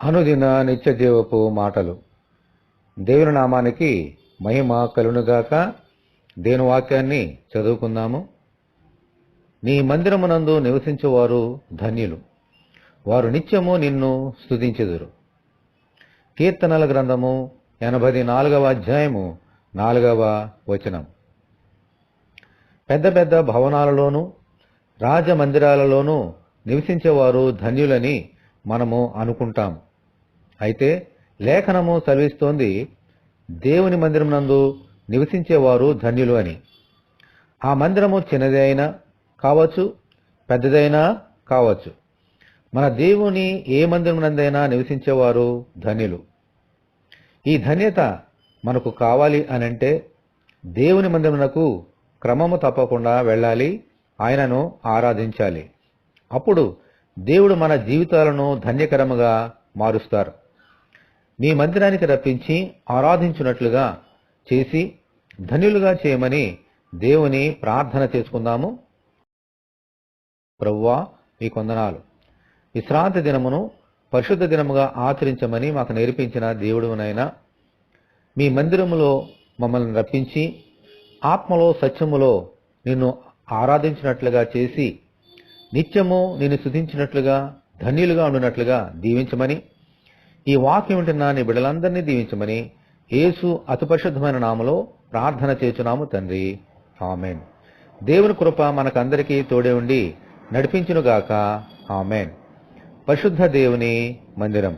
అనుదిన నిత్య జీవపు మాటలు. దేవుని నామానికి మహిమ కలుగునుగాక. దేవుని వాక్యాన్ని చదువుకుందాము. నీ మందిరమునందు నివసించువారు ధన్యులు, వారు నిత్యము నిన్ను స్తుతించెదరు. కీర్తనల గ్రంథము 84వ అధ్యాయము 4వ వచనం. పెద్ద పెద్ద భవనాలలోనూ రాజమందిరాలలోనూ నివసించేవారు ధన్యులని మనము అనుకుంటాం. అయితే లేఖనము సెలవిస్తోంది దేవుని మందిరమునందు నివసించేవారు ధన్యులు అని. ఆ మందిరము చిన్నది అయినా కావచ్చు, పెద్దదైనా కావచ్చు. మన దేవుని ఏ మందిరమునందైనా నివసించేవారు ధన్యులు. ఈ ధన్యత మనకు కావాలి అనంటే దేవుని మందిరమునకు క్రమము తప్పకుండా వెళ్ళాలి, ఆయనను ఆరాధించాలి. అప్పుడు దేవుడు మన జీవితాలను ధన్యకరముగా మారుస్తారు. మీ మందిరానికి రప్పించి ఆరాధించున్నట్లుగా చేసి ధన్యులుగా చేయమని దేవుని ప్రార్థన చేసుకుందాము. ప్రభువా, మీ వందనాలు. విశ్రాంతి దినమును పరిశుద్ధ దినముగా ఆచరించమని మాకు నేర్పించిన దేవుడునైనా, మీ మందిరములో మమ్మల్ని రప్పించి ఆత్మలో సత్యములో నిన్ను ఆరాధించినట్లుగా చేసి నిత్యము నిన్ను స్తుతించినట్లుగా ధన్యులుగా ఉండినట్లుగా దీవించమని, ఈ వాక్యం వింటున్న నీ బిడ్డలందరినీ దీవించమని యేసు అతి పరిశుద్ధమైన నామములో ప్రార్థన చేస్తున్నాము తండ్రి, ఆమెన్. దేవుని కృప మనకందరికీ తోడే ఉండి నడిపించునుగాక, ఆమెన్. పరిశుద్ధ దేవుని మందిరం.